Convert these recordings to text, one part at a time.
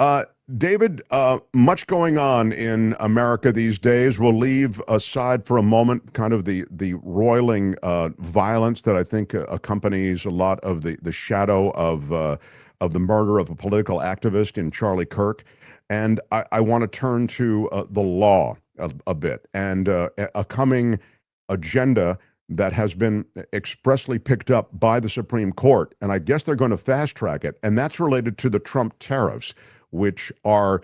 Uh, David, much going on in America these days. We'll leave aside for a moment kind of the roiling violence that I think accompanies a lot of the shadow of the murder of a political activist in Charlie Kirk, and I want to turn to the law a bit and a coming agenda that has been expressly picked up by the Supreme Court, and I guess they're going to fast track it, and that's related to the Trump tariffs, which are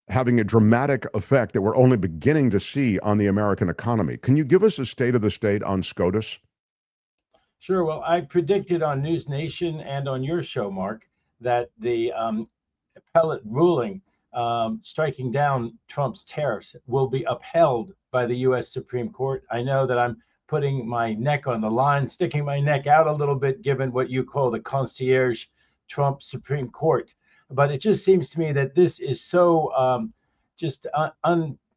having a dramatic effect that we're only beginning to see on the American economy. Can you give us a state of the state on SCOTUS? Sure. Well, I predicted on News Nation and on your show, Mark, that the appellate ruling striking down Trump's tariffs will be upheld by the U.S. Supreme Court. I know that I'm putting my neck on the line, sticking my neck out a little bit, given what you call the concierge Trump Supreme Court. But it just seems to me that this is so just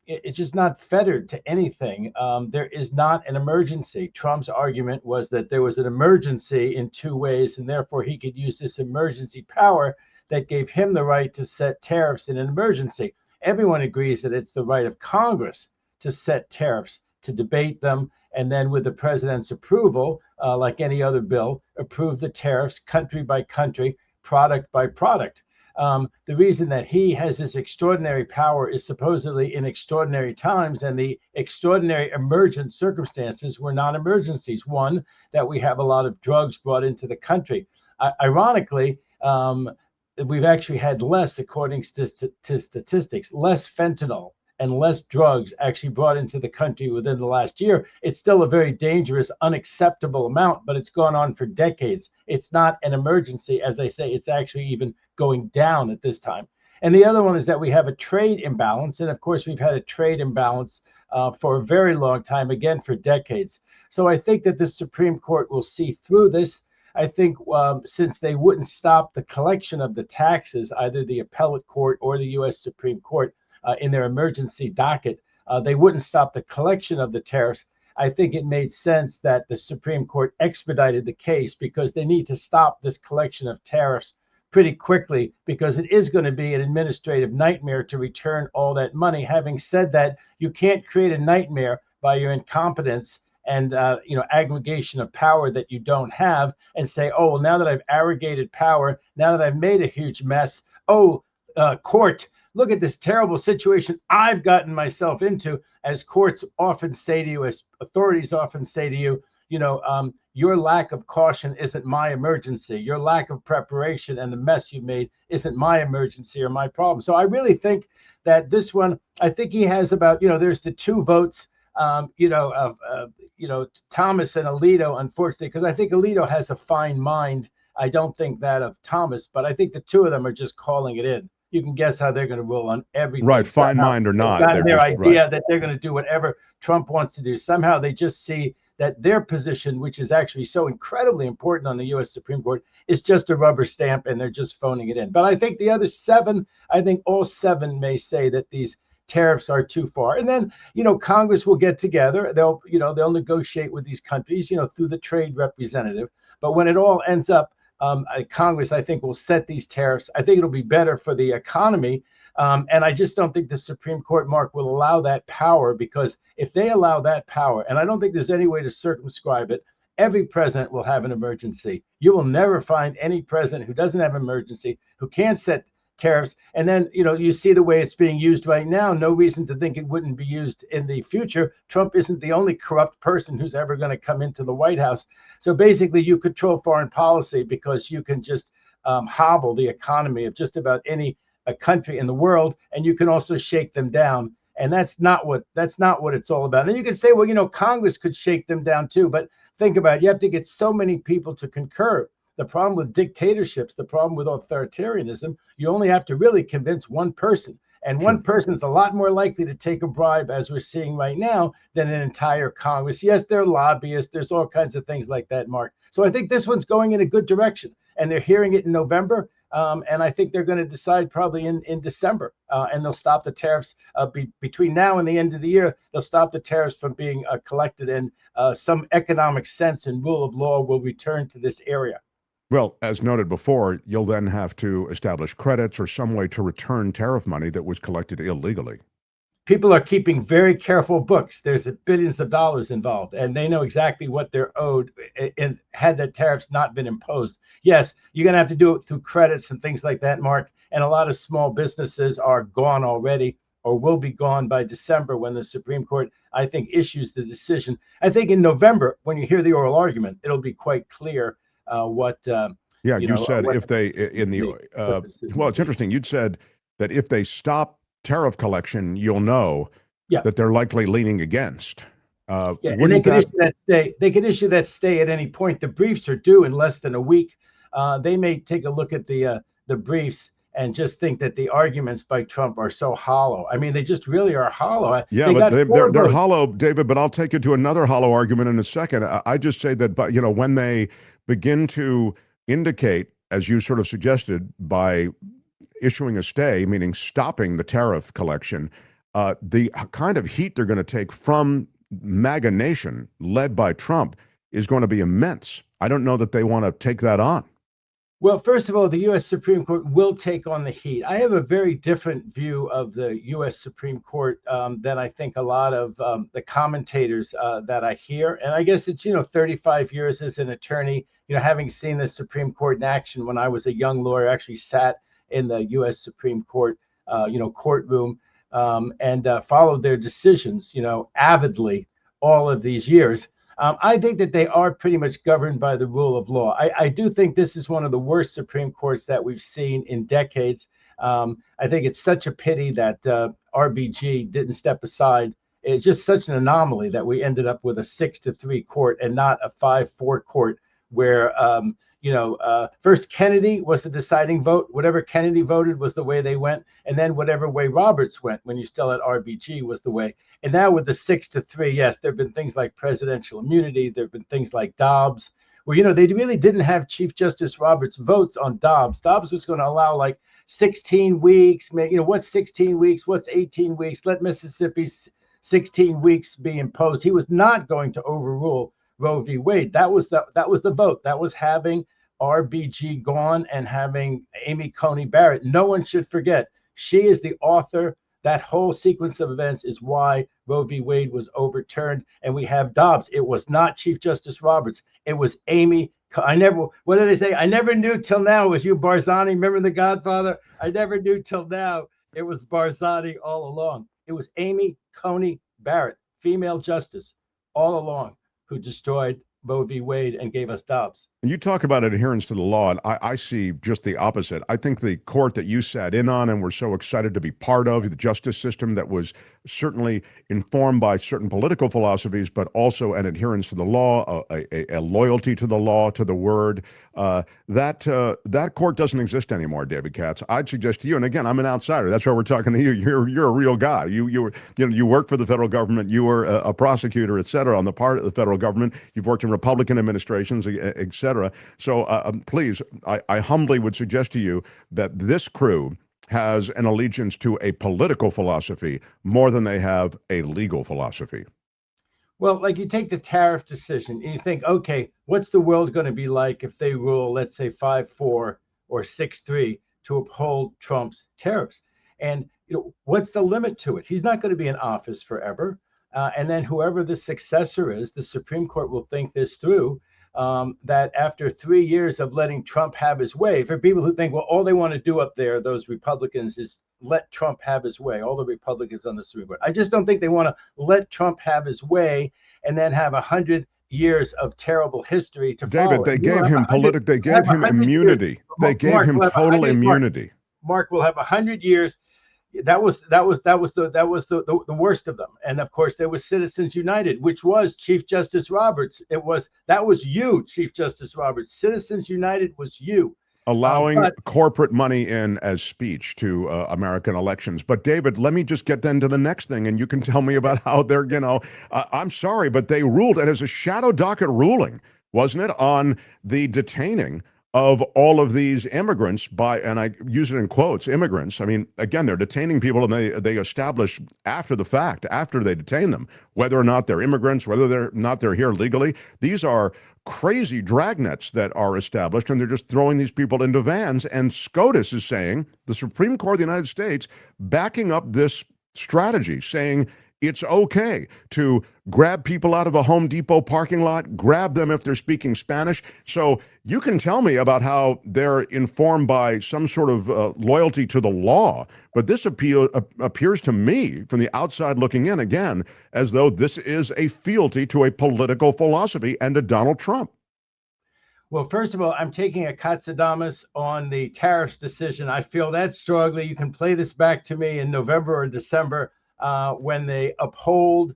it's just not fettered to anything. There is not an emergency. Trump's argument was that there was an emergency in two ways, and therefore he could use this emergency power that gave him the right to set tariffs in an emergency. Everyone agrees that it's the right of Congress to set tariffs, to debate them, and then with the president's approval, like any other bill, approve the tariffs country by country, product by product. The reason that he has this extraordinary power is supposedly in extraordinary times, and the extraordinary emergent circumstances were non-emergencies. One, that we have a lot of drugs brought into the country. Ironically, we've actually had less, according to statistics, less fentanyl and less drugs actually brought into the country within the last year. It's still a very dangerous, unacceptable amount, but it's gone on for decades. It's not an emergency. As I say, it's actually even going down at this time. And the other one is that we have a trade imbalance. And of course, we've had a trade imbalance for a very long time, again, for decades. So I think that the Supreme Court will see through this. I think since they wouldn't stop the collection of the taxes, either the appellate court or the U.S. Supreme Court, in their emergency docket, they wouldn't stop the collection of the tariffs. I think it made sense that the Supreme Court expedited the case because they need to stop this collection of tariffs pretty quickly, because it is going to be an administrative nightmare to return all that money. Having said that, you can't create a nightmare by your incompetence and aggregation of power that you don't have, and say, oh, well, now that I've arrogated power, now that I've made a huge mess, court, look at this terrible situation I've gotten myself into. As courts often say to you, as authorities often say to you, your lack of caution isn't my emergency. Your lack of preparation and the mess you made isn't my emergency or my problem. So I really think that this one, I think he has about, there's the two votes, of Thomas and Alito, unfortunately, because I think Alito has a fine mind. I don't think that of Thomas, but I think the two of them are just calling it in. You can guess how they're going to rule on everything. Right, fine mind or not. They've got their idea that they're going to do whatever Trump wants to do. Somehow they just see that their position, which is actually so incredibly important on the U.S. Supreme Court, is just a rubber stamp, and they're just phoning it in. But I think the other seven, I think all seven may say that these tariffs are too far. And then, Congress will get together. They'll negotiate with these countries, through the trade representative. But when it all ends up, Congress, I think, will set these tariffs. I think it'll be better for the economy. And I just don't think the Supreme Court, Mark, will allow that power, because if they allow that power, and I don't think there's any way to circumscribe it, every president will have an emergency. You will never find any president who doesn't have an emergency, who can't set tariffs. And then, you see the way it's being used right now. No reason to think it wouldn't be used in the future. Trump isn't the only corrupt person who's ever going to come into the White House. So basically, you control foreign policy because you can just hobble the economy of just about any country in the world, and you can also shake them down. And that's not what it's all about. And you can say, well, Congress could shake them down too. But think about it. You have to get so many people to concur. The problem with dictatorships, the problem with authoritarianism, you only have to really convince one person. And one person is a lot more likely to take a bribe, as we're seeing right now, than an entire Congress. Yes, they're lobbyists. There's all kinds of things like that, Mark. So I think this one's going in a good direction. And they're hearing it in November. And I think they're going to decide probably in December. And they'll stop the tariffs between now and the end of the year. They'll stop the tariffs from being collected, and some economic sense and rule of law will return to this area. Well, as noted before, you'll then have to establish credits or some way to return tariff money that was collected illegally. People are keeping very careful books. There's billions of dollars involved, and they know exactly what they're owed. And had the tariffs not been imposed, yes, you're going to have to do it through credits and things like that, Mark. And a lot of small businesses are gone already, or will be gone by December when the Supreme Court, I think, issues the decision. I think in November, when you hear the oral argument, it'll be quite clear what. Yeah, you you know, said what if they in the what decision well, will it's be. interesting. You'd said that if they stop tariff collection, you'll know Yeah. that they're likely leaning against. Yeah, and they Wouldn't could that? issue that stay. They could issue that stay at any point. The briefs are due in less than a week. They may take a look at the briefs and just think that the arguments by Trump are so hollow. I mean, they just really are hollow. Yeah, They but got four they're votes. hollow, David. But I'll take you to another hollow argument in a second. I just say that, but when they begin to indicate, as you sort of suggested, by issuing a stay, meaning stopping the tariff collection, the kind of heat they're going to take from MAGA Nation, led by Trump, is going to be immense. I don't know that they want to take that on. Well, first of all, the U.S. Supreme Court will take on the heat. I have a very different view of the U.S. Supreme Court than I think a lot of the commentators that I hear. And I guess it's, 35 years as an attorney, having seen the Supreme Court in action when I was a young lawyer, actually sat in the U.S. Supreme Court, courtroom and followed their decisions, avidly all of these years. I think that they are pretty much governed by the rule of law. I do think this is one of the worst Supreme Courts that we've seen in decades. I think it's such a pity that RBG didn't step aside. It's just such an anomaly that we ended up with a 6-3 court and not a 5-4 court where, first Kennedy was the deciding vote. Whatever Kennedy voted was the way they went. And then whatever way Roberts went when you still had RBG was the way. And now with the 6-3, yes, there have been things like presidential immunity. There have been things like Dobbs, where, they really didn't have Chief Justice Roberts' votes on Dobbs. Dobbs was going to allow like 16 weeks, what's 16 weeks? What's 18 weeks? Let Mississippi's 16 weeks be imposed. He was not going to overrule Roe v. Wade. That was the vote. That was having RBG gone and having Amy Coney Barrett. No one should forget. She is the author. That whole sequence of events is why Roe v. Wade was overturned. And we have Dobbs. It was not Chief Justice Roberts. It was Amy. What did they say? I never knew till now it was you, Barzani. Remember The Godfather? I never knew till now it was Barzani all along. It was Amy Coney Barrett, female justice, all along, who destroyed Roe v. Wade and gave us Dobbs. You talk about adherence to the law, and I see just the opposite. I think the court that you sat in on and were so excited to be part of, the justice system that was certainly informed by certain political philosophies, but also an adherence to the law, a loyalty to the law, to the word, that court doesn't exist anymore, David Katz. I'd suggest to you, and again, I'm an outsider. That's why we're talking to you. You're a real guy. You work for the federal government. You were a prosecutor, et cetera, on the part of the federal government. You've worked in Republican administrations, et cetera. So please, I humbly would suggest to you that this crew has an allegiance to a political philosophy more than they have a legal philosophy. Well, like you take the tariff decision and you think, okay, what's the world going to be like if they rule, let's say 5-4 or 6-3 to uphold Trump's tariffs? And what's the limit to it? He's not going to be in office forever. And then whoever the successor is, the Supreme Court will think this through. That after 3 years of letting Trump have his way, for people who think, well, all they want to do up there, those Republicans, is let Trump have his way, all the Republicans on the Supreme Court. I just don't think they want to let Trump have his way and then have 100 years of terrible history to David, follow. they gave him immunity. They gave him total immunity. Mark will have 100 years. That was the worst of them. And of course, there was Citizens United, which was Chief Justice Roberts. That was you, Chief Justice Roberts. Citizens United was you. Allowing corporate money in as speech to American elections. But David, let me just get then to the next thing, and you can tell me about how they're, I'm sorry, but they ruled, and it was a shadow docket ruling, wasn't it, on the detaining of all of these immigrants and I use it in quotes, immigrants. I mean, again, they're detaining people and they establish after the fact, after they detain them, whether or not they're immigrants, whether they're here legally. These are crazy dragnets that are established, and they're just throwing these people into vans. And SCOTUS is saying, the Supreme Court of the United States, backing up this strategy, saying it's okay to grab people out of a Home Depot parking lot, grab them if they're speaking Spanish. So you can tell me about how they're informed by some sort of loyalty to the law, but this appears to me, from the outside looking in, again, as though this is a fealty to a political philosophy and to Donald Trump. Well, first of all, I'm taking a Katz on the tariffs decision. I feel that strongly. You can play this back to me in November or December when they uphold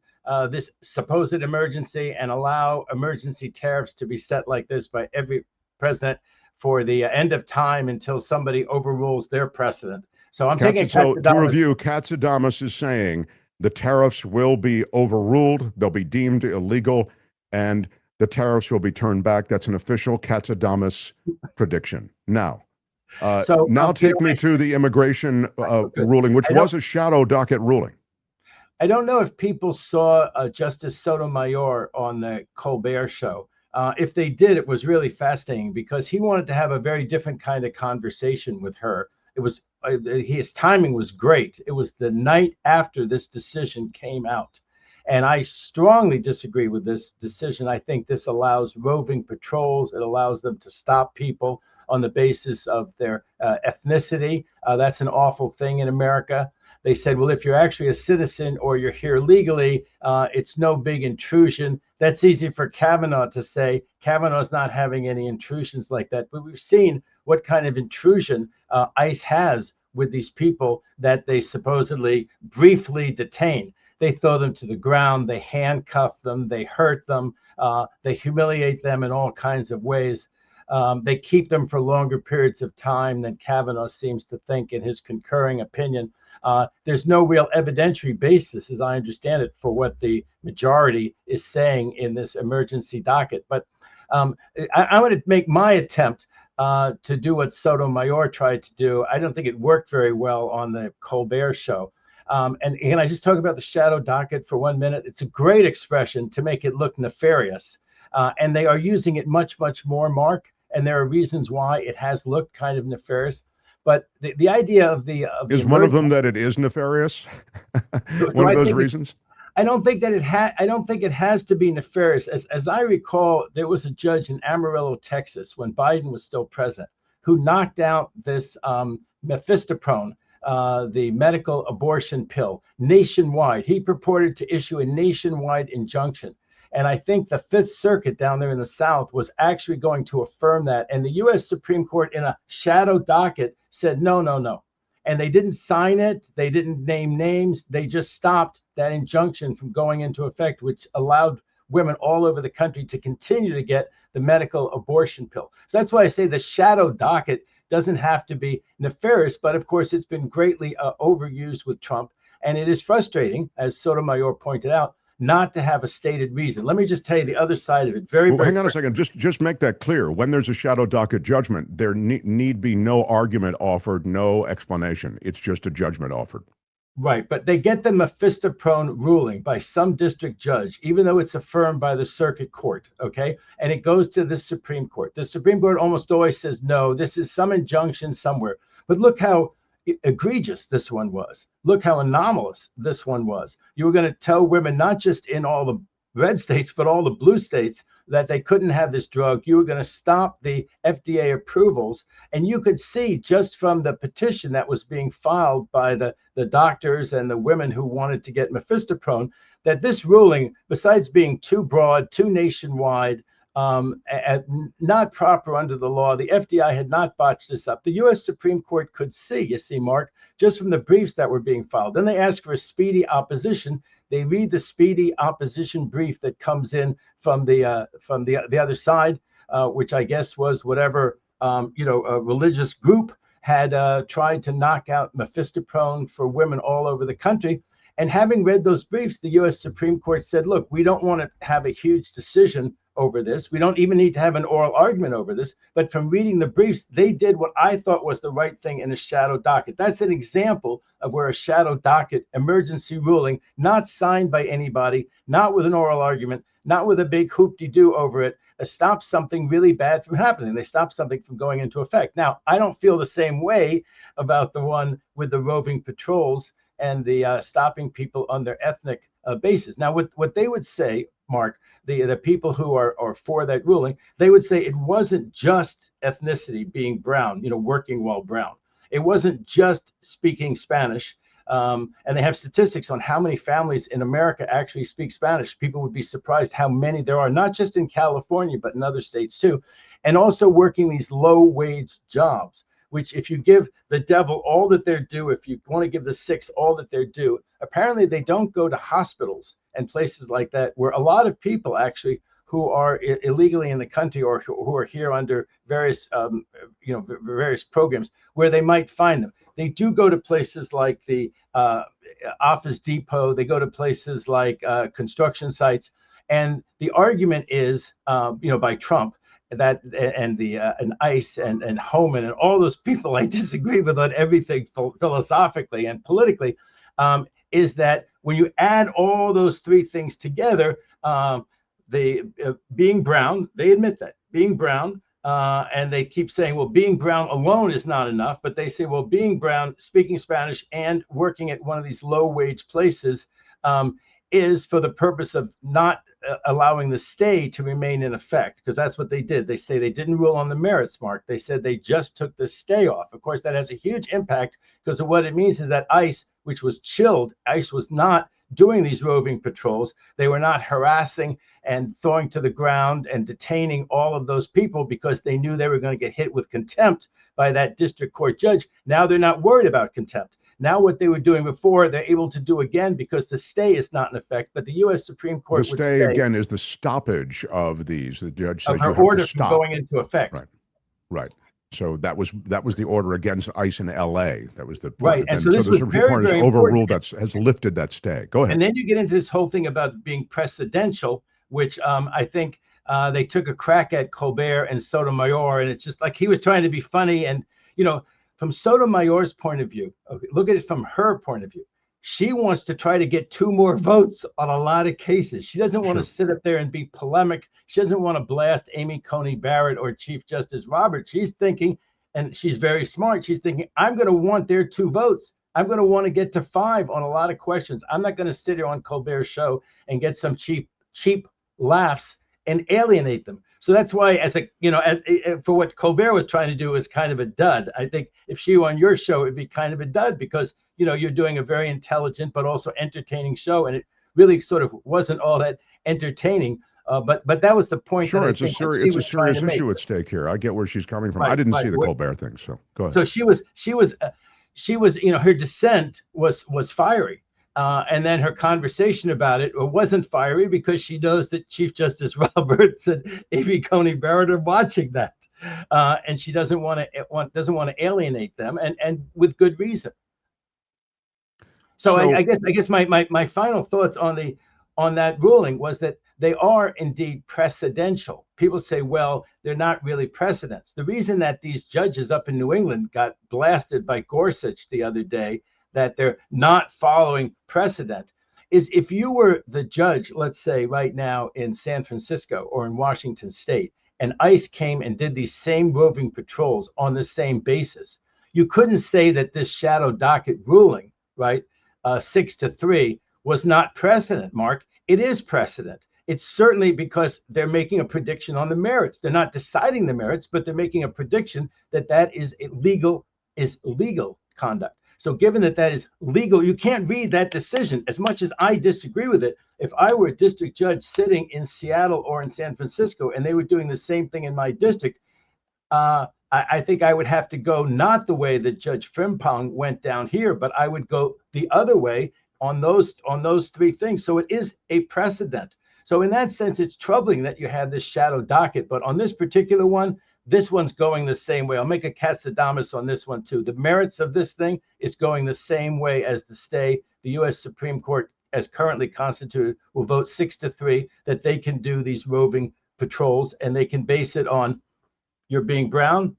this supposed emergency and allow emergency tariffs to be set like this by every president for the end of time until somebody overrules their precedent. So I'm taking So to review, Katz is saying the tariffs will be overruled, they'll be deemed illegal, and the tariffs will be turned back. That's an official Katz prediction. Now, take me to the immigration ruling, which was a shadow docket ruling. I don't know if people saw Justice Sotomayor on the Colbert Show. If they did, it was really fascinating because he wanted to have a very different kind of conversation with her. It was his timing was great. It was the night after this decision came out. And I strongly disagree with this decision. I think this allows roving patrols. It allows them to stop people on the basis of their ethnicity. That's an awful thing in America. They said, well, if you're actually a citizen or you're here legally, it's no big intrusion. That's easy for Kavanaugh to say. Kavanaugh's not having any intrusions like that. But we've seen what kind of intrusion ICE has with these people that they supposedly briefly detain. They throw them to the ground, they handcuff them, they hurt them, they humiliate them in all kinds of ways. They keep them for longer periods of time than Kavanaugh seems to think in his concurring opinion. There's no real evidentiary basis, as I understand it, for what the majority is saying in this emergency docket. But I'm going to make my attempt to do what Sotomayor tried to do. I don't think it worked very well on the Colbert Show. And can I just talk about the shadow docket for 1 minute? It's a great expression to make it look nefarious. And they are using it much, much more, Mark. And there are reasons why it has looked kind of nefarious. But the idea of is one of them that it is nefarious. One of those reasons. I don't think that I don't think it has to be nefarious. As I recall, there was a judge in Amarillo, Texas, when Biden was still president, who knocked out this mifepristone, the medical abortion pill, nationwide. He purported to issue a nationwide injunction. And I think the Fifth Circuit down there in the South was actually going to affirm that. And the U.S. Supreme Court, in a shadow docket, said, no, no, no. And they didn't sign it. They didn't name names. They just stopped that injunction from going into effect, which allowed women all over the country to continue to get the medical abortion pill. So that's why I say the shadow docket doesn't have to be nefarious. But of course, it's been greatly overused with Trump. And it is frustrating, as Sotomayor pointed out, not to have a stated reason. Let me just tell you the other side of it. Hang on a second. Just make that clear. When there's a shadow docket judgment, there need be no argument offered, no explanation. It's just a judgment offered. Right, but they get the mifepristone ruling by some district judge, even though it's affirmed by the circuit court, okay? And it goes to the Supreme Court. The Supreme Court almost always says, no, this is some injunction somewhere. But look how egregious this one was. Look how anomalous this one was. You were going to tell women, not just in all the red states, but all the blue states, that they couldn't have this drug. You were going to stop the FDA approvals. And you could see just from the petition that was being filed by the doctors and the women who wanted to get mifepristone, that this ruling, besides being too broad, too nationwide, not proper under the law, the FDA had not botched this up. The U.S. Supreme Court could see, you see, Mark, just from the briefs that were being filed. Then they asked for a speedy opposition. They read the speedy opposition brief that comes in from the other side, which I guess was whatever a religious group had tried to knock out mifepristone for women all over the country. And having read those briefs, the U.S. Supreme Court said, look, we don't want to have a huge decision over this. We don't even need to have an oral argument over this. But from reading the briefs, they did what I thought was the right thing in a shadow docket. That's an example of where a shadow docket emergency ruling, not signed by anybody, not with an oral argument, not with a big hoop-de-doo over it, stops something really bad from happening. They stop something from going into effect. Now, I don't feel the same way about the one with the roving patrols and the stopping people on their ethnic basis. Now, what they would say, Mark, the people who are for that ruling, they would say it wasn't just ethnicity, being brown, working while brown. It wasn't just speaking Spanish. And they have statistics on how many families in America actually speak Spanish. People would be surprised how many there are, not just in California, but in other states too. And also working these low wage jobs, which if you give the devil all that they're due, if you want to give the six all that they're due, apparently they don't go to hospitals and places like that, where a lot of people actually who are illegally in the country or who are here under various, various programs where they might find them. They do go to places like the Office Depot. They go to places like construction sites. And the argument is, by Trump, that and ICE and Homan and all those people I disagree with on everything philosophically and politically, is that when you add all those three things together, being brown, they admit that being brown, and they keep saying, well, being brown alone is not enough, but they say, well, being brown, speaking Spanish, and working at one of these low-wage places is for the purpose of not allowing the stay to remain in effect, because that's what they did. They say they didn't rule on the merits, Mark. They said they just took the stay off. Of course, that has a huge impact, because of what it means is that ICE, which was chilled, ICE was not doing these roving patrols. They were not harassing and throwing to the ground and detaining all of those people because they knew they were going to get hit with contempt by that district court judge. Now they're not worried about contempt. Now what they were doing before, they're able to do again because the stay is not in effect. But the U.S. Supreme Court the stay again is the stoppage of these. The judge says of her you have order to stop. from going into effect. Right. So that was the order against ICE in L.A. That was the right. And so this the was Supreme very, Court has very overruled important. has lifted that stay. Go ahead. And then you get into this whole thing about being precedential, which I think they took a crack at Colbert and Sotomayor, and it's just like he was trying to be funny. And from Sotomayor's point of view, look at it from her point of view. She wants to try to get 2 more votes on a lot of cases. She doesn't want to sit up there and be polemic. She doesn't want to blast Amy Coney Barrett or Chief Justice Roberts. She's thinking, and she's very smart, she's thinking, I'm going to want their 2 votes. I'm going to want to get to 5 on a lot of questions. I'm not going to sit here on Colbert's show and get some cheap laughs and alienate them. So that's why, for what Colbert was trying to do is kind of a dud. I think if she were on your show, it'd be kind of a dud because, you're doing a very intelligent but also entertaining show. And it really sort of wasn't all that entertaining. But that was the point. Sure, it's a serious issue at stake here. I get where she's coming from. I didn't see the Colbert thing, so go ahead. So she was, her dissent was fiery. And then her conversation about it wasn't fiery because she knows that Chief Justice Roberts and Amy Coney Barrett are watching that, and she doesn't want to alienate them, and with good reason. So I guess my final thoughts on that ruling was that they are indeed precedential. People say, well, they're not really precedents. The reason that these judges up in New England got blasted by Gorsuch the other day, that they're not following precedent, is if you were the judge, let's say right now in San Francisco or in Washington State, and ICE came and did these same roving patrols on the same basis, you couldn't say that this shadow docket ruling, right, 6-3, was not precedent, Mark. It is precedent. It's certainly because they're making a prediction on the merits. They're not deciding the merits, but they're making a prediction that is legal conduct. So given that is legal, you can't read that decision. As much as I disagree with it, if I were a district judge sitting in Seattle or in San Francisco and they were doing the same thing in my district, I think I would have to go not the way that Judge Frimpong went down here, but I would go the other way on those 3 things. So it is a precedent. So in that sense, it's troubling that you have this shadow docket. But on this particular one, this one's going the same way. I'll make a Katz on this one too. The merits of this thing is going the same way as the stay. The U.S. Supreme Court, as currently constituted, will vote 6-3 that they can do these roving patrols, and they can base it on you're being brown,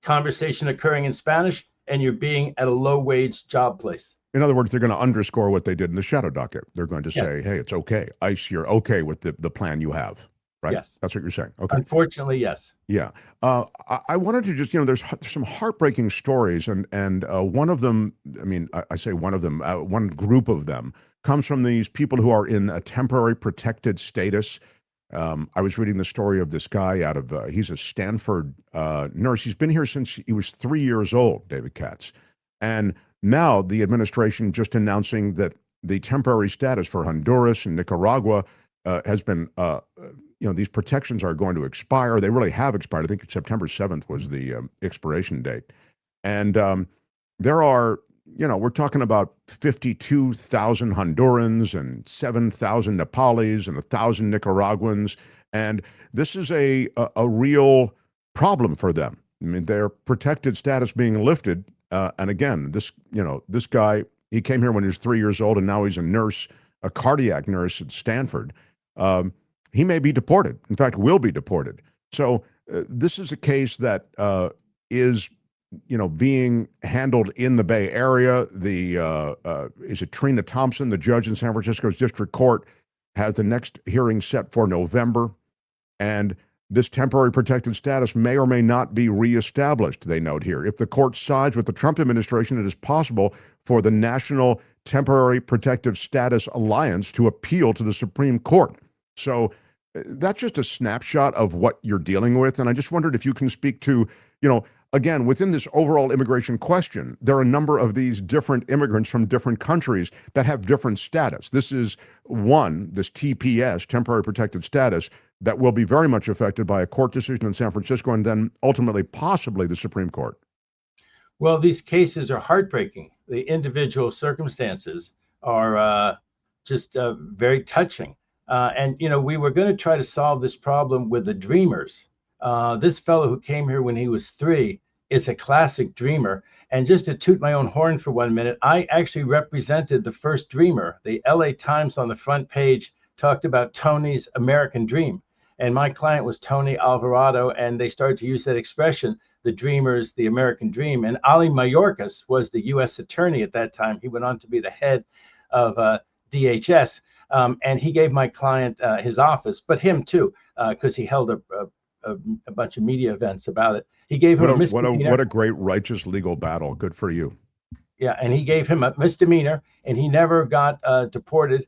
conversation occurring in Spanish, and you're being at a low-wage job place. In other words, they're going to underscore what they did in the shadow docket. They're going to say, hey, it's okay. ICE, you're okay with the plan you have. right? Yes. That's what you're saying. Okay. Unfortunately, yes. Yeah. I wanted to just, there's some heartbreaking stories, and one of them, I mean, I say one of them, one group of them comes from these people who are in a temporary protected status. I was reading the story of this guy out of, he's a Stanford nurse. He's been here since he was 3 years old, David Katz. And now the administration just announcing that the temporary status for Honduras and Nicaragua has been, these protections are going to expire. They really have expired. I think September 7th was the expiration date. And there are, we're talking about 52,000 Hondurans and 7,000 Nepalis and 1,000 Nicaraguans. And this is a real problem for them. I mean, their protected status being lifted. And again, this guy, he came here when he was 3 years old, and now he's a nurse, a cardiac nurse at Stanford. He may be deported. In fact, will be deported. So this is a case that is, being handled in the Bay Area. Is it Trina Thompson, the judge in San Francisco's district court, has the next hearing set for November, and this temporary protected status may or may not be reestablished, they note here. If the court sides with the Trump administration, it is possible for the National Temporary Protective Status Alliance to appeal to the Supreme Court. So that's just a snapshot of what you're dealing with. And I just wondered if you can speak to, again, within this overall immigration question, there are a number of these different immigrants from different countries that have different status. This is this TPS, temporary protected status, that will be very much affected by a court decision in San Francisco and then ultimately possibly the Supreme Court. Well, these cases are heartbreaking. The individual circumstances are just very touching. And we were going to try to solve this problem with the dreamers. This fellow who came here when he was 3 is a classic dreamer. And just to toot my own horn for 1 minute, I actually represented the first dreamer. The LA Times on the front page talked about Tony's American dream. And my client was Tony Alvarado, and they started to use that expression, the dreamers, the American dream. And Ali Mayorkas was the U.S. attorney at that time. He went on to be the head of DHS. And he gave my client his office, but him too, because he held a bunch of media events about it. He gave him a misdemeanor. What a great righteous legal battle. Good for you. Yeah, and he gave him a misdemeanor, and he never got deported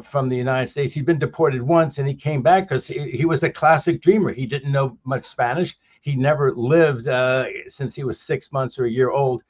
from the United States. He'd been deported once, and he came back because he was a classic dreamer. He didn't know much Spanish. He never lived since he was 6 months or a year old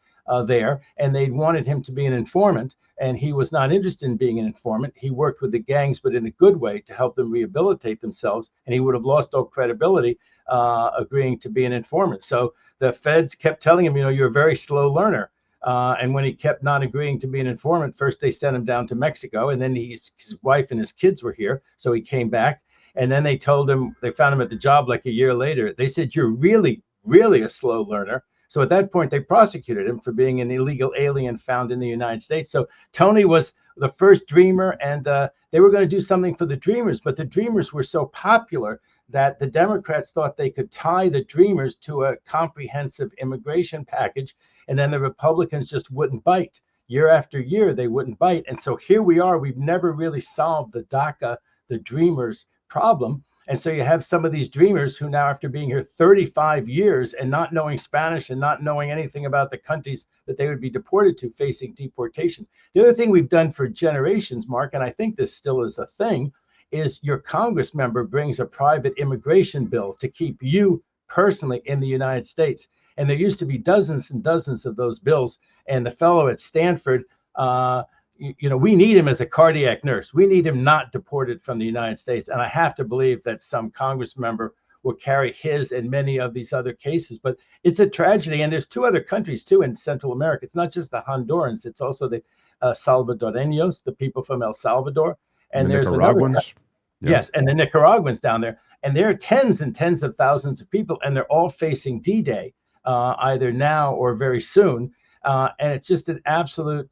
there, and they wanted him to be an informant, and he was not interested in being an informant. He worked with the gangs, but in a good way, to help them rehabilitate themselves, and he would have lost all credibility agreeing to be an informant. So the feds kept telling him, you're a very slow learner. And when he kept not agreeing to be an informant, first they sent him down to Mexico, and then his wife and his kids were here, so he came back. And then they told him, they found him at the job like a year later. They said, you're really, really a slow learner. So at that point, they prosecuted him for being an illegal alien found in the United States. So Tony was the first dreamer, and they were going to do something for the dreamers, but the dreamers were so popular that the Democrats thought they could tie the dreamers to a comprehensive immigration package, and then the Republicans just wouldn't bite. Year after year, they wouldn't bite. And so here we are. We've never really solved the DACA, the dreamers problem. And so you have some of these dreamers who now, after being here 35 years and not knowing Spanish and not knowing anything about the countries that they would be deported to, facing deportation. The other thing we've done for generations, Mark, and I think this still is a thing, is your Congress member brings a private immigration bill to keep you personally in the United States. And there used to be dozens and dozens of those bills. And the fellow at Stanford, we need him as a cardiac nurse. We need him not deported from the United States. And I have to believe that some Congress member will carry his and many of these other cases. But it's a tragedy. And there's 2 other countries, too, in Central America. It's not just the Hondurans. It's also the Salvadoreños, the people from El Salvador. And there's Nicaraguans. Yes, and the Nicaraguans down there. And there are tens and tens of thousands of people, and they're all facing D-Day, either now or very soon. And it's just an absolute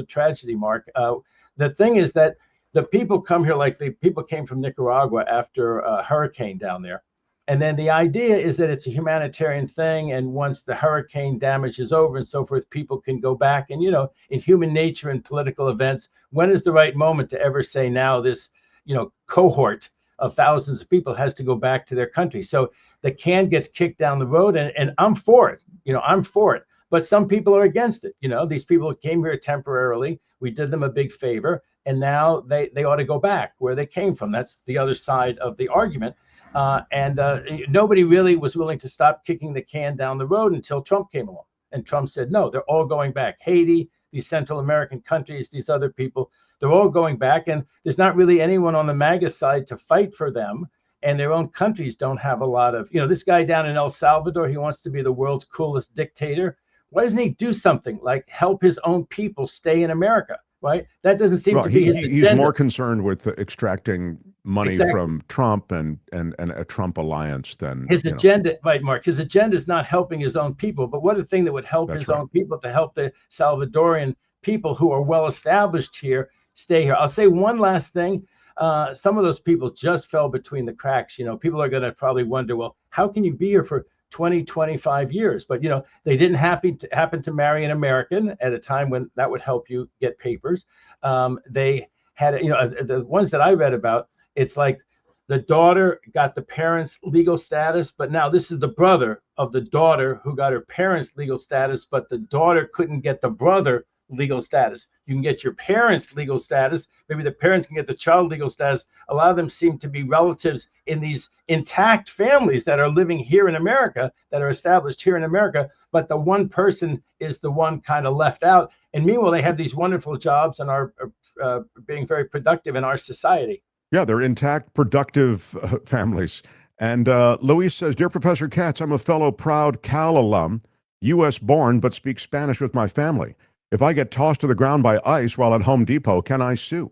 tragedy, Mark. The thing is that the people come here, like the people came from Nicaragua after a hurricane down there. And then the idea is that it's a humanitarian thing. And once the hurricane damage is over and so forth, people can go back. And, in human nature and political events, when is the right moment to ever say now this, cohort of thousands of people has to go back to their country. So the can gets kicked down the road, and I'm for it. I'm for it. But some people are against it. These people came here temporarily. We did them a big favor, and now they ought to go back where they came from. That's the other side of the argument. And nobody really was willing to stop kicking the can down the road until Trump came along. And Trump said, no, they're all going back. Haiti, these Central American countries, these other people, they're all going back. And there's not really anyone on the MAGA side to fight for them. And their own countries don't have a lot of, this guy down in El Salvador, he wants to be the world's coolest dictator. Why doesn't he do something like help his own people stay in America? Right? That doesn't seem to be his agenda. He's more concerned with extracting money from Trump and a Trump alliance than his agenda. Right, Mark. His agenda is not helping his own people. But what a thing that would help his own people, to help the Salvadorian people who are well established here stay here. I'll say one last thing. Some of those people just fell between the cracks. People are going to probably wonder, well, how can you be here for 20, 25 years? But, they didn't happen to marry an American at a time when that would help you get papers. They had, the ones that I read about, it's like the daughter got the parents' legal status, but now this is the brother of the daughter who got her parents' legal status, but the daughter couldn't get the brother legal status. You can get your parents' legal status. Maybe the parents can get the child legal status. A lot of them seem to be relatives in these intact families that are living here in America, that are established here in America, but the one person is the one kind of left out. And meanwhile, they have these wonderful jobs and are being very productive in our society. Yeah, they're intact, productive families. And Luis says, Dear Professor Katz, I'm a fellow proud Cal alum, U.S. born, but speak Spanish with my family. If I get tossed to the ground by ICE while at Home Depot, can I sue?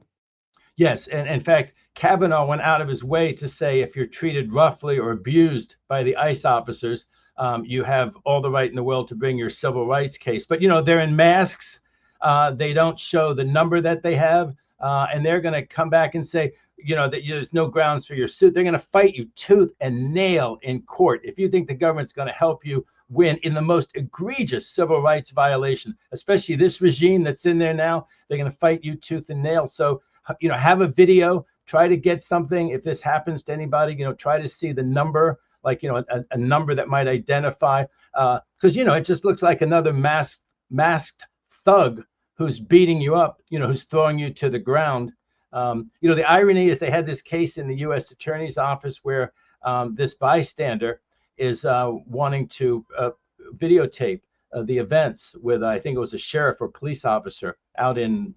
Yes, and in fact, Kavanaugh went out of his way to say if you're treated roughly or abused by the ICE officers, you have all the right in the world to bring your civil rights case. But, they're in masks. They don't show the number that they have. And they're going to come back and say, that there's no grounds for your suit. They're going to fight you tooth and nail in court if you think the government's going to help you win in the most egregious civil rights violation, especially this regime that's in there now. They're going to fight you tooth and nail. So, have a video, try to get something. If this happens to anybody, try to see the number, like, a number that might identify, because, it just looks like another masked thug who's beating you up, who's throwing you to the ground. The irony is they had this case in the U.S. Attorney's Office where this bystander is wanting to videotape the events with, I think it was a sheriff or police officer out in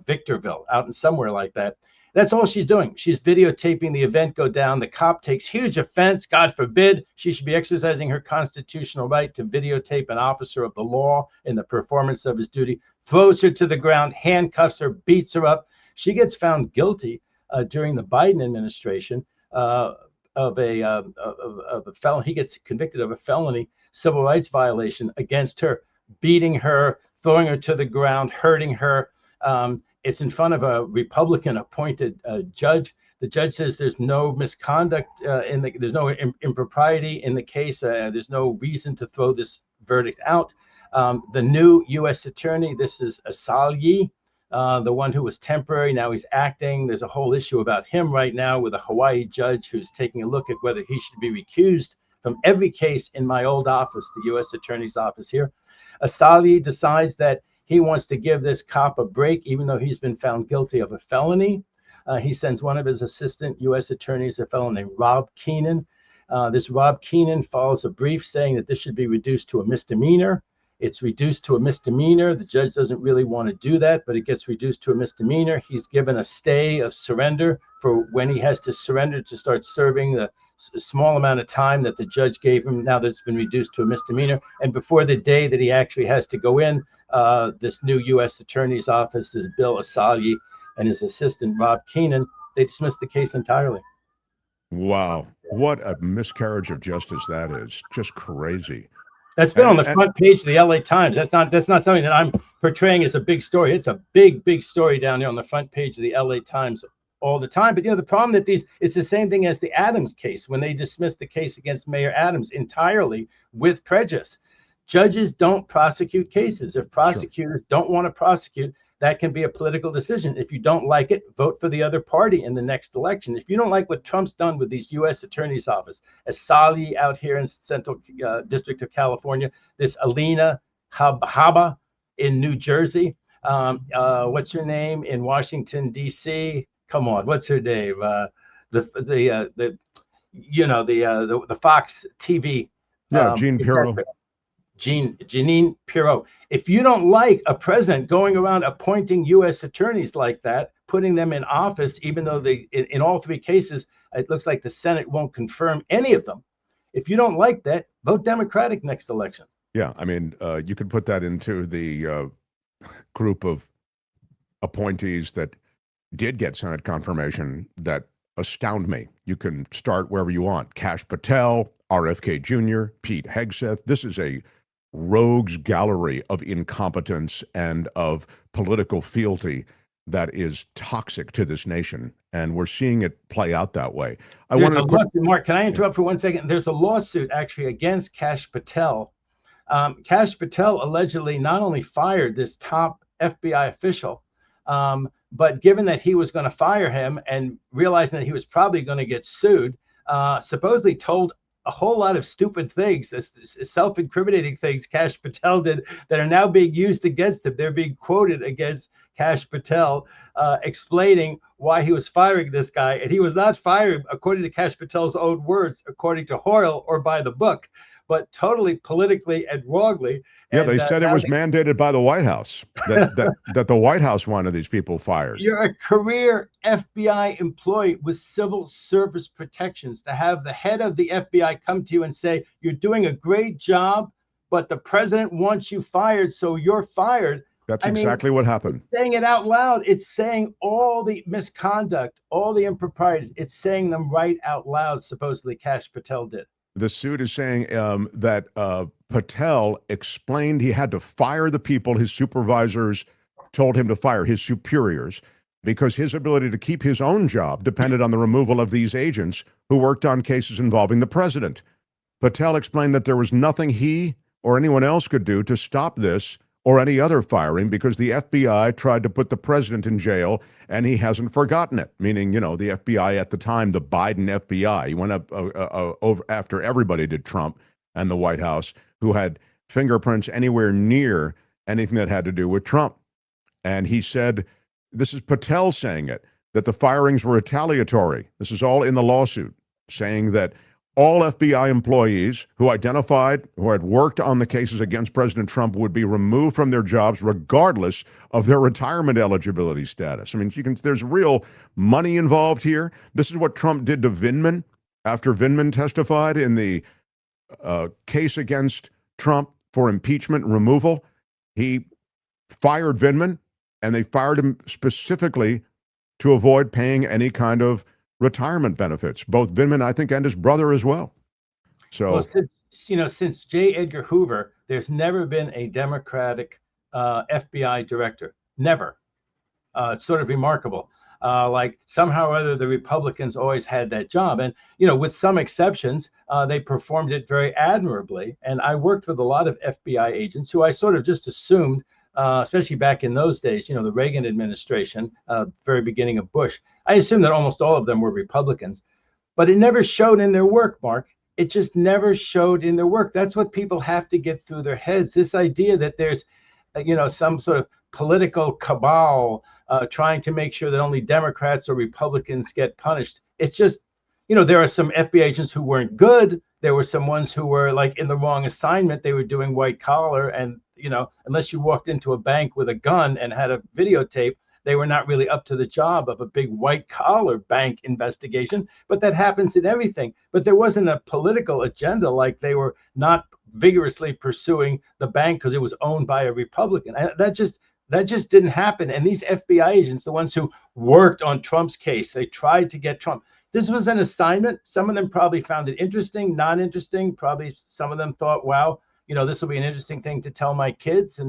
Victorville, out in somewhere like that. That's all she's doing. She's videotaping the event go down. The cop takes huge offense. God forbid. She should be exercising her constitutional right to videotape an officer of the law in the performance of his duty, throws her to the ground, handcuffs her, beats her up. She gets found guilty during the Biden administration of a felon. He gets convicted of a felony civil rights violation against her, beating her, throwing her to the ground, hurting her. It's in front of a Republican appointed judge. The judge says there's no misconduct there's no impropriety in the case. There's no reason to throw this verdict out. The new U.S. attorney, this is Asalyi, the one who was temporary. Now he's acting. There's a whole issue about him right now with a Hawaii judge who's taking a look at whether he should be recused from every case in my old office, the U.S. attorney's office here. Asalyi decides that he wants to give this cop a break, even though he's been found guilty of a felony. He sends one of his assistant U.S. attorneys, a fellow named Rob Keenan. This Rob Keenan files a brief saying that this should be reduced to a misdemeanor. It's reduced to a misdemeanor. The judge doesn't really want to do that, but it gets reduced to a misdemeanor. He's given a stay of surrender for when he has to surrender to start serving the small amount of time that the judge gave him, now that it's been reduced to a misdemeanor. And before the day that he actually has to go in, this new U.S. attorney's office, this Bill Asalyi and his assistant, Rob Keenan, they dismissed the case entirely. Wow. What a miscarriage of justice that is. Just crazy. That's been on the front page of the LA Times. That's not something that I'm portraying as a big story. It's a big story down there on the front page of the LA Times all the time. But the problem that is the same thing as the Adams case, when they dismissed the case against Mayor Adams entirely with prejudice. Judges don't prosecute cases. If prosecutors don't want to prosecute, that can be a political decision. If you don't like it, vote for the other party in the next election. If you don't like what Trump's done with these U.S. Attorney's Office, Asali out here in Central District of California, this Alina Habba in New Jersey, what's her name in Washington D.C.? Come on, what's her name? The Fox TV. Jean Pirro. Jeanine Pirro. If you don't like a president going around appointing U.S. attorneys like that, putting them in office, even though in all three cases, it looks like the Senate won't confirm any of them. If you don't like that, vote Democratic next election. Yeah, I mean, you could put that into the group of appointees that did get Senate confirmation that astound me. You can start wherever you want. Kash Patel, RFK Jr., Pete Hegseth. This is a rogues gallery of incompetence and of political fealty that is toxic to this nation, and we're seeing it play out that way. Mark, can I interrupt for 1 second? There's a lawsuit actually against Kash Patel. Kash Patel allegedly not only fired this top FBI official, but given that he was going to fire him and realizing that he was probably going to get sued, supposedly told a whole lot of stupid things, self-incriminating things Kash Patel did that are now being used against him. They're being quoted against Kash Patel, explaining why he was firing this guy. And he was not fired, according to Kash Patel's own words, according to Hoyle or by the book, but totally politically and wrongly. Yeah, they said it was mandated by the White House, that the White House wanted these people fired. You're a career FBI employee with civil service protections. To have the head of the FBI come to you and say, you're doing a great job, but the president wants you fired, so you're fired. That's exactly what happened. Saying it out loud, it's saying all the misconduct, all the improprieties, it's saying them right out loud, supposedly Kash Patel did. The suit is saying that Patel explained he had to fire the people his supervisors told him to fire, his superiors, because his ability to keep his own job depended on the removal of these agents who worked on cases involving the president. Patel explained that there was nothing he or anyone else could do to stop this or any other firing because the FBI tried to put the president in jail and he hasn't forgotten it, meaning, the FBI at the time, the Biden FBI. He went up over after everybody did, Trump and the White House, who had fingerprints anywhere near anything that had to do with Trump. And he said, this is Patel saying it, that the firings were retaliatory. This is all in the lawsuit, saying that all FBI employees who had worked on the cases against President Trump would be removed from their jobs regardless of their retirement eligibility status. I mean, there's real money involved here. This is what Trump did to Vindman after Vindman testified in the case against Trump for impeachment and removal. He fired Vindman, and they fired him specifically to avoid paying any kind of retirement benefits, both Vindman, I think, and his brother as well. So, since J. Edgar Hoover, there's never been a Democratic FBI director. Never. It's sort of remarkable. Like somehow or other, the Republicans always had that job. And, with some exceptions, they performed it very admirably. And I worked with a lot of FBI agents who I sort of just assumed, especially back in those days, the Reagan administration, very beginning of Bush. I assumed that almost all of them were Republicans, but it never showed in their work, Mark. It just never showed in their work. That's what people have to get through their heads. This idea that there's, some sort of political cabal trying to make sure that only Democrats or Republicans get punished. It's just, there are some FBI agents who weren't good. There were some ones who were like in the wrong assignment. They were doing white collar, and unless you walked into a bank with a gun and had a videotape, they were not really up to the job of a big white collar bank investigation. But that happens in everything. But there wasn't a political agenda, like they were not vigorously pursuing the bank because it was owned by a Republican. That just didn't happen. And these FBI agents, the ones who worked on Trump's case, they tried to get Trump. This was an assignment. Some of them probably found it interesting, not interesting. Probably some of them thought, wow, this will be an interesting thing to tell my kids.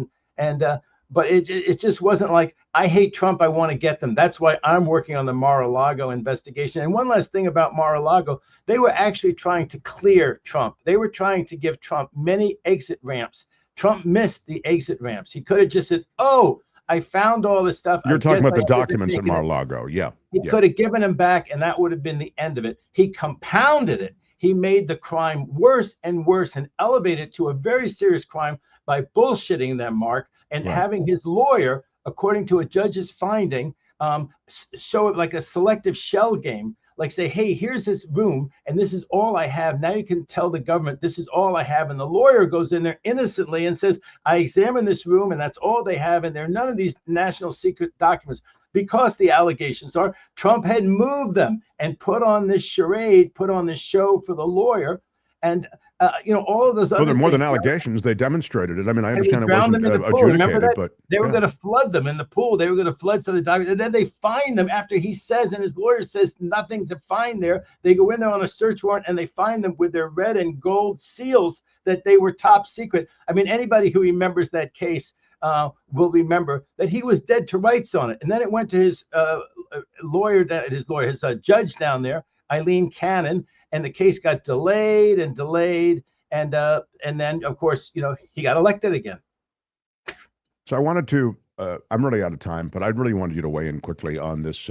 But it just wasn't like, I hate Trump, I want to get them. That's why I'm working on the Mar-a-Lago investigation. And one last thing about Mar-a-Lago, they were actually trying to clear Trump. They were trying to give Trump many exit ramps. Trump missed the exit ramps. He could have just said, oh, I found all this stuff. You're I talking guess about I the should have documents at taken it. Mar-a-Lago. Yeah. He Yeah. could have given them back, and that would have been the end of it. He compounded it. He made the crime worse and worse and elevated it to a very serious crime by bullshitting them, Mark, and Right. having his lawyer, according to a judge's finding, show it like a selective shell game. Like say, hey, here's this room, and this is all I have. Now you can tell the government this is all I have. And the lawyer goes in there innocently and says, I examined this room, and that's all they have. And there are none of these national secret documents. Because the allegations are Trump had moved them and put on this charade, put on this show for the lawyer, and all of those Well, other they're more things. than allegations. They demonstrated it. I mean, I And we understand it drowned wasn't them in the pool. Remember adjudicated, that? but They were yeah. going to flood them in the pool. They were going to flood some of the documents. And then they find them after he says, and his lawyer says nothing to find there. They go in there on a search warrant and they find them with their red and gold seals that they were top secret. I mean, anybody who remembers that case will remember that he was dead to rights on it. And then it went to his his judge down there, Eileen Cannon, and the case got delayed and delayed. And then, of course, he got elected again. So I wanted to, I'm really out of time, but I really wanted you to weigh in quickly on this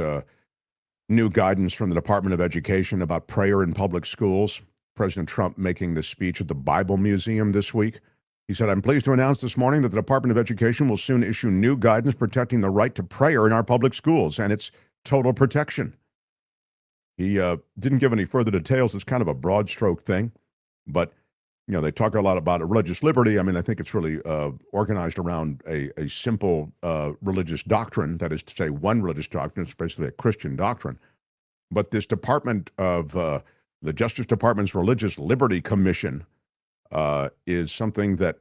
new guidance from the Department of Education about prayer in public schools. President Trump making this speech at the Bible Museum this week. He said, I'm pleased to announce this morning that the Department of Education will soon issue new guidance protecting the right to prayer in our public schools and its total protection. He didn't give any further details. It's kind of a broad stroke thing, but they talk a lot about religious liberty. I mean, I think it's really organized around a simple religious doctrine, that is to say, one religious doctrine. It's basically a Christian doctrine. But this Department of the Justice Department's Religious Liberty Commission is something that,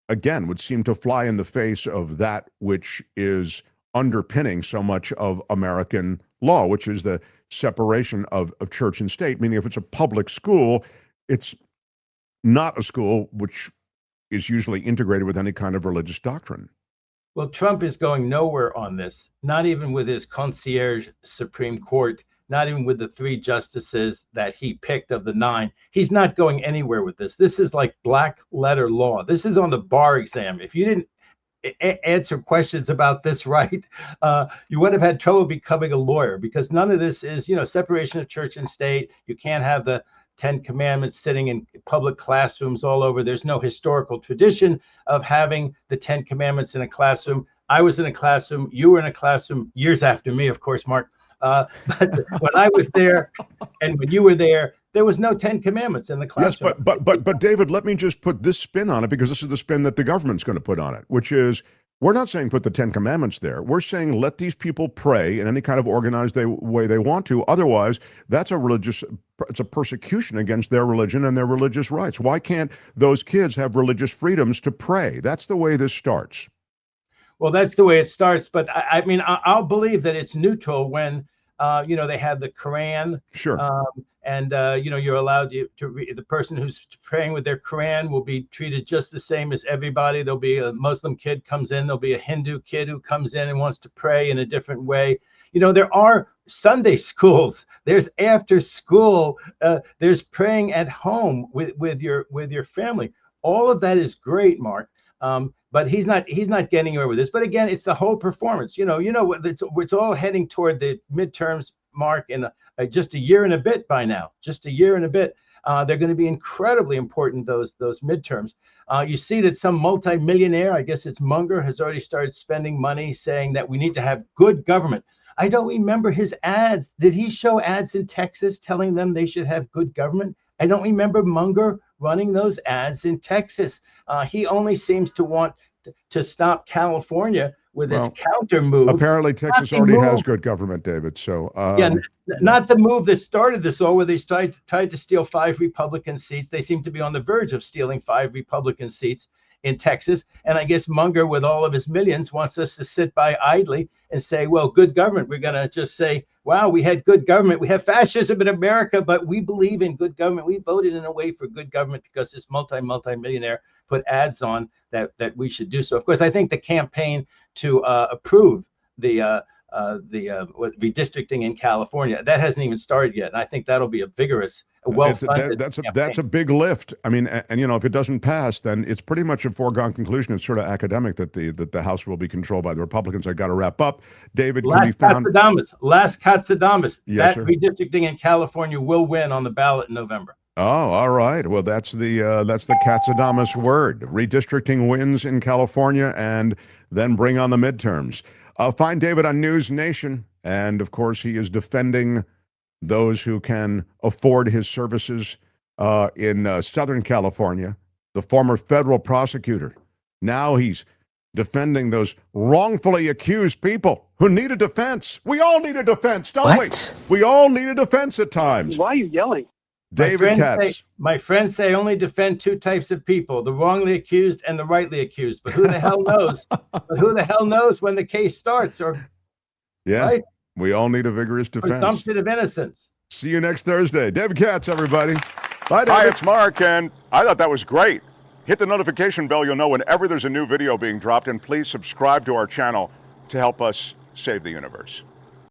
again, would seem to fly in the face of that which is underpinning so much of American law, which is the separation of church and state, meaning if it's a public school, it's not a school which is usually integrated with any kind of religious doctrine. Well, Trump is going nowhere on this, not even with his concierge Supreme Court, not even with the 3 justices that he picked of the 9. He's not going anywhere with this. This is like black letter law. This is on the bar exam. If you didn't answer questions about this right, you would have had trouble becoming a lawyer, because none of this is, separation of church and state. You can't have the 10 Commandments sitting in public classrooms all over. There's no historical tradition of having the 10 Commandments in a classroom. I was in a classroom. You were in a classroom years after me, of course, Mark. But when I was there and when you were there was no 10 Commandments in the classroom. Yes, but David, let me just put this spin on it, because this is the spin that the government's going to put on it, which is, we're not saying put the 10 Commandments there. We're saying let these people pray in any kind of organized way they want to. Otherwise, it's a persecution against their religion and their religious rights. Why can't those kids have religious freedoms to pray? That's the way this starts. Well, that's the way it starts. But I mean, I'll believe that it's neutral when, they have the Quran. Sure. And you're allowed to read. The person who's praying with their Quran will be treated just the same as everybody. There'll be a Muslim kid comes in. There'll be a Hindu kid who comes in and wants to pray in a different way. There are Sunday schools. There's after school. There's praying at home with your family. All of that is great, Mark. But he's not getting away with this. But again, it's the whole performance. It's all heading toward the midterms, Mark, in just a year and a bit by now. Just a year and a bit. They're going to be incredibly important, those midterms. You see that some multimillionaire, I guess it's Munger, has already started spending money saying that we need to have good government. I don't remember his ads. Did he show ads in Texas telling them they should have good government? I don't remember Munger running those ads in Texas. He only seems to want to stop California with his counter move. Apparently, Texas already has good government, David. So not the move that started this all, where they tried to steal 5 Republican seats. They seem to be on the verge of stealing 5 Republican seats in Texas. And I guess Munger, with all of his millions, wants us to sit by idly and say, well, good government. We're going to just say, wow, we had good government. We have fascism in America, but we believe in good government. We voted in a way for good government because this multimillionaire put ads on that we should do so. Of course, I think the campaign to approve the redistricting in California. That hasn't even started yet, and I think that'll be a vigorous, well-funded That's campaign. a big lift. I mean, and if it doesn't pass, then it's pretty much a foregone conclusion. It's sort of academic that the House will be controlled by the Republicans. I got to wrap up. David can be found. Last Katsadamas. Yes, that sir. Redistricting in California will win on the ballot in November. Oh, all right. Well, that's the Katsadamas word. Redistricting wins in California, and then bring on the midterms. Find David on News Nation, and of course, he is defending those who can afford his services in Southern California. The former federal prosecutor. Now he's defending those wrongfully accused people who need a defense. We all need a defense, don't we? We all need a defense at times. Why are you yelling? David Katz. My friends say only defend two types of people, the wrongly accused and the rightly accused. But who the hell knows? But who the hell knows when the case starts? Right? We all need a vigorous defense. Presumption of innocence. See you next Thursday. David Katz, everybody. Bye, David. Hi, it's Mark, and I thought that was great. Hit the notification bell. You'll know whenever there's a new video being dropped, and please subscribe to our channel to help us save the universe.